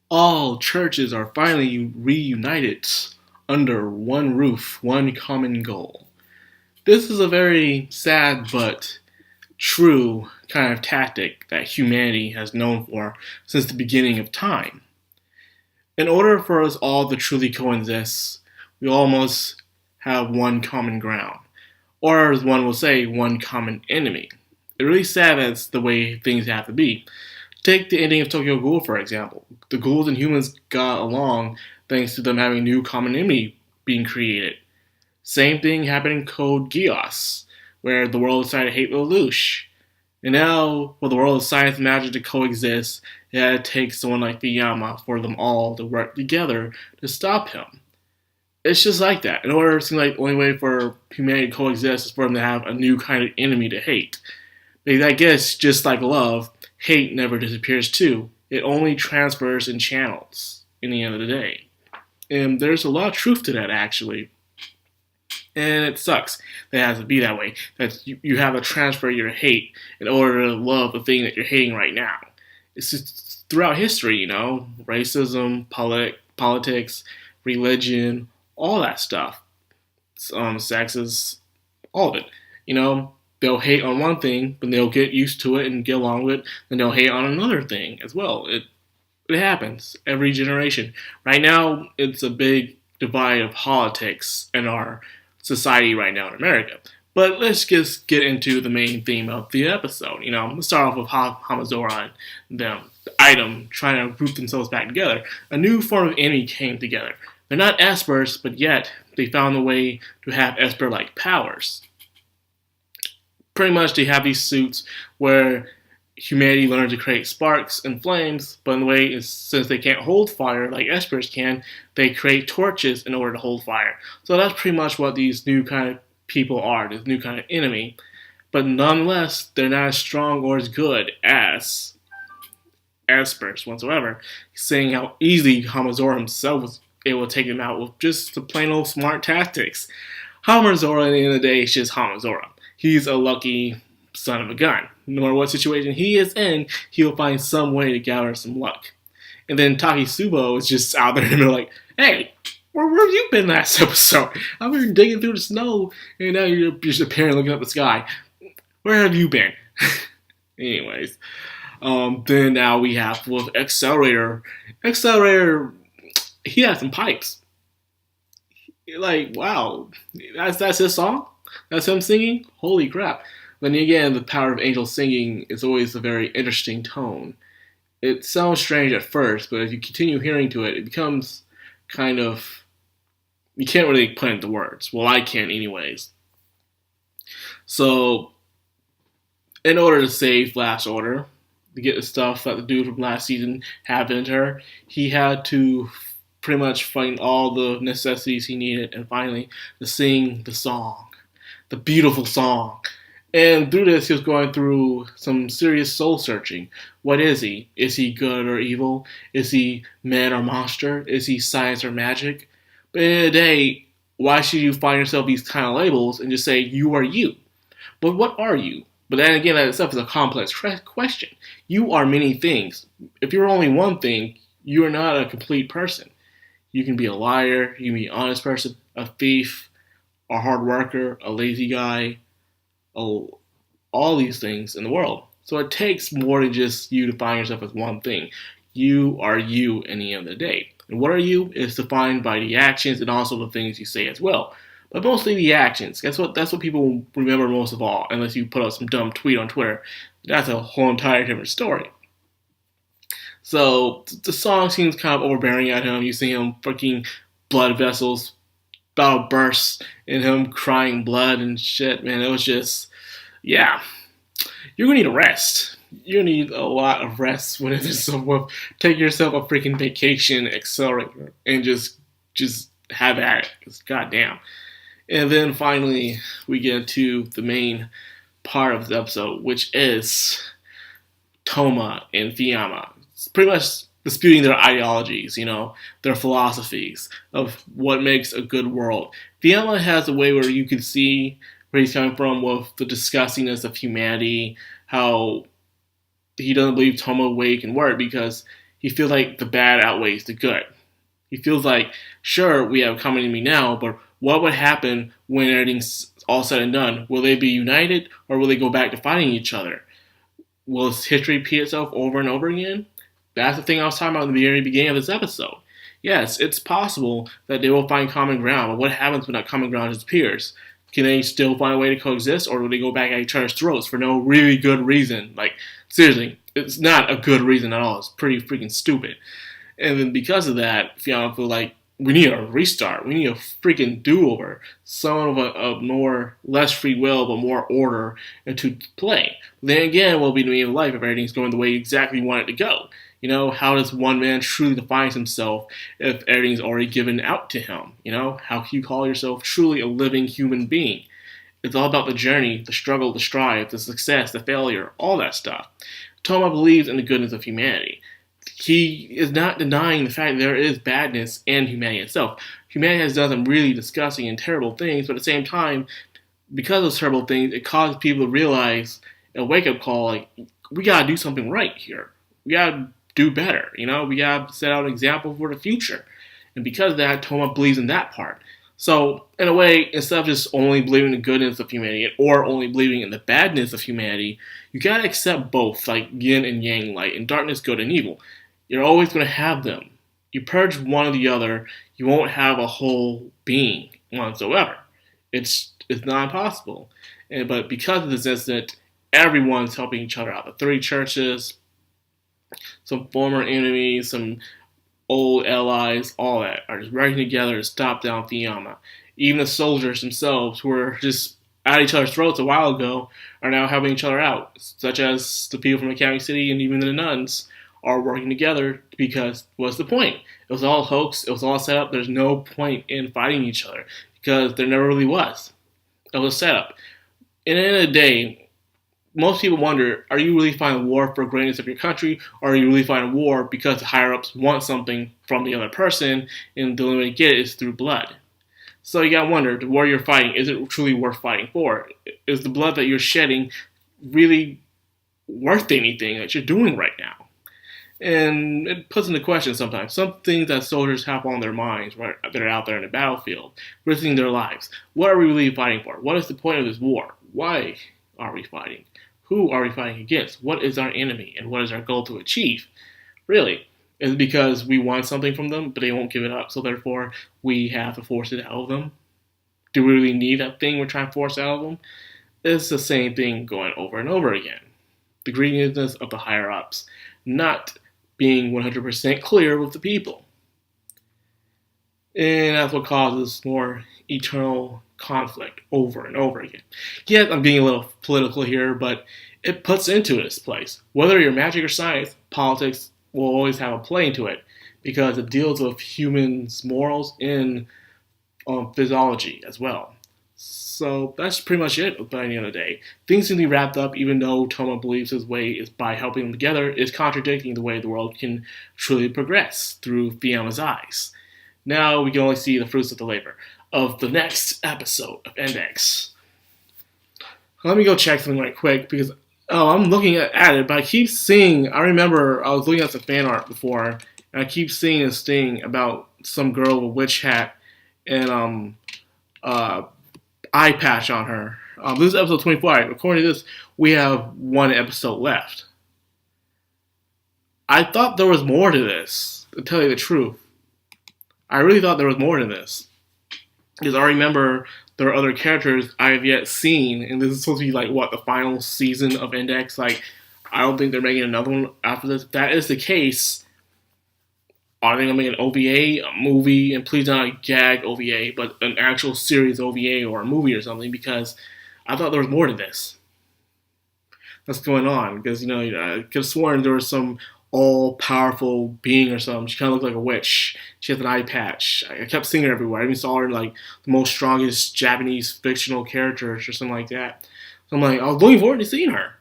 All churches are finally reunited under one roof, one common goal. This is a very sad but true kind of tactic that humanity has known for since the beginning of time. In order for us all to truly coexist, we all must have one common ground, or as one will say, one common enemy. It's really sad that's the way things have to be. Take the ending of Tokyo Ghoul, for example. The ghouls and humans got along thanks to them having a new common enemy being created. Same thing happened in Code Geass, where the world decided to hate Lelouch. And now, for the world of science and magic to coexist, it takes someone like Fuyama for them all to work together to stop him. It's just like that. In order, it seems like the only way for humanity to coexist is for them to have a new kind of enemy to hate. Because I guess, just like love, hate never disappears too. It only transfers in channels in the end of the day. And there's a lot of truth to that, actually. And it sucks that it has to be that way. That you have to transfer your hate in order to love the thing that you're hating right now. It's just throughout history, racism, politics, religion, all that stuff. Sexes, all of it. They'll hate on one thing, but they'll get used to it and get along with it, and they'll hate on another thing as well. It happens every generation. Right now, it's a big divide of politics in our society right now in America. But let's just get into the main theme of the episode. Let's start off with Hamazora and them, the item, trying to group themselves back together. A new form of enemy came together. They're not Espers, but yet they found a way to have Esper-like powers. Pretty much they have these suits where humanity learns to create sparks and flames, but in the way is since they can't hold fire like Espers can, they create torches in order to hold fire. So that's pretty much what these new kind of people are, this new kind of enemy. But nonetheless, they're not as strong or as good as Espers whatsoever, saying how easily Hamazora himself was able to take them out with just the plain old smart tactics. Hamazora at the end of the day is just Hamazora. He's a lucky son of a gun. No matter what situation he is in, he'll find some way to gather some luck. And then Takisubo is just out there and they're like, hey, where have you been last episode? I've been digging through the snow and now you're just apparently looking up the sky. Where have you been? Anyways, then now we have with Accelerator. Accelerator, he has some pipes. Like, wow, that's his song? That's him singing? Holy crap. Then again, the power of angel singing is always a very interesting tone. It sounds strange at first, but if you continue hearing to it, it becomes kind of... You can't really put it into words. Well, I can't anyways. So, in order to save Last Order, to get the stuff that the dude from last season happened to her, he had to pretty much find all the necessities he needed and finally to sing the song. The beautiful song. And through this, he was going through some serious soul searching. What is he? Is he good or evil? Is he man or monster? Is he science or magic? But at the end of the day, why should you find yourself these kind of labels and just say, you are you? But what are you? But then again, that itself is a complex question. You are many things. If you're only one thing, you are not a complete person. You can be a liar, you can be an honest person, a thief, a hard worker, a lazy guy, all these things in the world. So it takes more than just you to find yourself as one thing. You are you in the end of the day. And what are you is defined by the actions and also the things you say as well. But mostly the actions. That's what people remember most of all, unless you put out some dumb tweet on Twitter. That's a whole entire different story. So the song seems kind of overbearing at him. You see him freaking blood vessels about bursts and him crying blood and shit, man. It was just, yeah. You're gonna need a rest. You need a lot of rest when it's someone. Take yourself a freaking vacation, Accelerator, and just have at it. Cause goddamn. And then finally, we get to the main part of the episode, which is Toma and Fuyama. It's pretty much disputing their ideologies, their philosophies of what makes a good world. Fuyama has a way where you can see where he's coming from with the disgustingness of humanity, how he doesn't believe Toma way can work because he feels like the bad outweighs the good. He feels like, sure, we have a common enemy now, but what would happen when everything's all said and done? Will they be united, or will they go back to fighting each other? Will history repeat itself over and over again? That's the thing I was talking about in the very beginning of this episode. Yes, it's possible that they will find common ground, but what happens when that common ground disappears? Can they still find a way to coexist, or will they go back at each other's throats for no really good reason? Like, seriously, it's not a good reason at all. It's pretty freaking stupid. And then because of that, Fiona feel like we need a restart. We need a freaking do-over. Some of a more, less free will, but more order into play. Then again, what will be the meaning of life if everything's going the way you exactly want it to go? You know, how does one man truly define himself if everything's already given out to him? You know, how can you call yourself truly a living human being? It's all about the journey, the struggle, the strive, the success, the failure, all that stuff. Toma believes in the goodness of humanity. He is not denying the fact that there is badness in humanity itself. Humanity has done some really disgusting and terrible things, but at the same time, because of those terrible things, it causes people to realize a wake-up call, like, we gotta do something right here. We gotta do better, you know? We gotta set out an example for the future. And because of that, Toma believes in that part. So, in a way, instead of just only believing in the goodness of humanity or only believing in the badness of humanity, you gotta accept both, like yin and yang, light and darkness, good and evil. You're always gonna have them. You purge one or the other, you won't have a whole being whatsoever. It's not possible. But because of this incident, everyone's helping each other out. The three churches, some former enemies, some old allies, all that are just working together to stop down Fiamma. Even the soldiers themselves, who were just at each other's throats a while ago, are now helping each other out, such as the people from Academy City and even the nuns are working together because what's the point? It was all a hoax. It was all set up. There's no point in fighting each other because there never really was. It was a setup. And at the end of the day, most people wonder, are you really fighting war for the greatness of your country, or are you really fighting war because the higher-ups want something from the other person, and the only way to get it is through blood? So you gotta wonder, the war you're fighting, is it truly worth fighting for? Is the blood that you're shedding really worth anything that you're doing right now? And it puts into question sometimes some things that soldiers have on their minds right, that are out there in the battlefield, risking their lives. What are we really fighting for? What is the point of this war? Why are we fighting? Who are we fighting against? What is our enemy? And what is our goal to achieve? Really? Is it because we want something from them, but they won't give it up, so therefore we have to force it out of them? Do we really need that thing we're trying to force out of them? It's the same thing going over and over again. The greediness of the higher-ups, not being 100% clear with the people. And that's what causes more eternal conflict over and over again. Yes, I'm being a little political here, but it puts into its place. Whether you're magic or science, politics will always have a play into it because it deals with humans' morals and physiology as well. So that's pretty much it by the end of the day. Things can be wrapped up even though Toma believes his way is by helping them together is contradicting the way the world can truly progress through Fiamma's eyes. Now we can only see the fruits of the labor of the next episode of Index. Let me go check something right quick because I'm looking at it, but I keep seeing, I remember I was looking at some fan art before, and I keep seeing this thing about some girl with a witch hat and eye patch on her. This is episode 24. According to this, we have one episode left. I thought there was more to this, to tell you the truth. I really thought there was more to this. Because I remember there are other characters I have yet seen, and this is supposed to be like, what, the final season of Index? Like, I don't think they're making another one after this. If that is the case, are they going to make an OVA, a movie, and please not a gag OVA, but an actual series OVA or a movie or something, because I thought there was more to this. What's going on? Because, you know, I could have sworn there was some all-powerful being or something. She kind of looked like a witch. She has an eye patch. I kept seeing her everywhere. I even saw her in, like, the most strongest Japanese fictional characters or something like that. So I'm like, I was looking forward to seeing her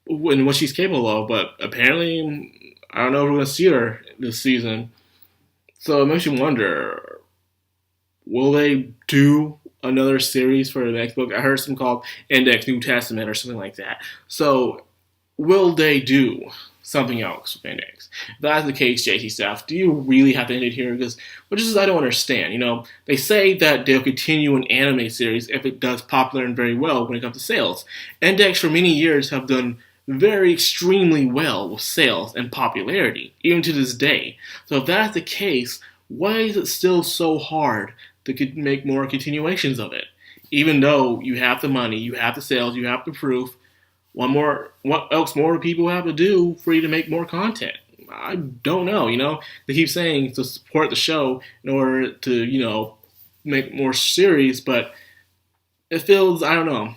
and what she's capable of, but apparently I don't know if we're going to see her this season. So it makes you wonder, will they do another series for the next book? I heard something called Index New Testament or something like that. So will they do something else with Index. If that's the case, JC staff, do you really have to end it here? Because, which is I don't understand. They say that they'll continue an anime series if it does popular and very well when it comes to sales. Index for many years have done very extremely well with sales and popularity, even to this day. So if that's the case, why is it still so hard to make more continuations of it? Even though you have the money, you have the sales, you have the proof, what else more do people have to do for you to make more content? I don't know, They keep saying to support the show in order to, make more series, but it feels, I don't know.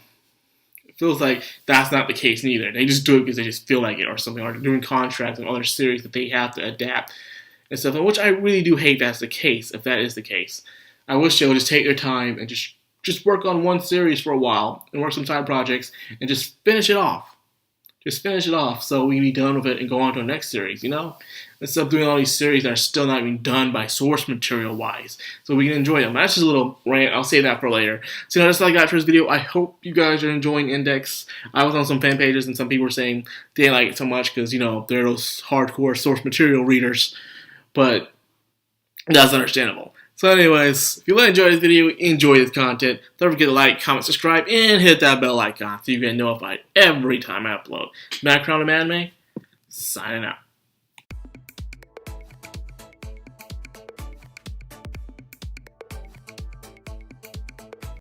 It feels like that's not the case neither. They just do it because they just feel like it or something, or they're doing contracts and other series that they have to adapt and stuff, which I really do hate that's the case, if that is the case. I wish they would just take their time and just work on one series for a while and work some side projects and just finish it off. Just finish it off so we can be done with it and go on to the next series, Instead of doing all these series that are still not even done by source material wise. So we can enjoy them. That's just a little rant. I'll save that for later. So that's all I got for this video. I hope you guys are enjoying Index. I was on some fan pages and some people were saying they didn't like it so much because, they're those hardcore source material readers. But that's understandable. So anyways, if you enjoyed this video, enjoy this content, don't forget to like, comment, subscribe, and hit that bell icon so you get notified every time I upload. Background of Anime, signing out.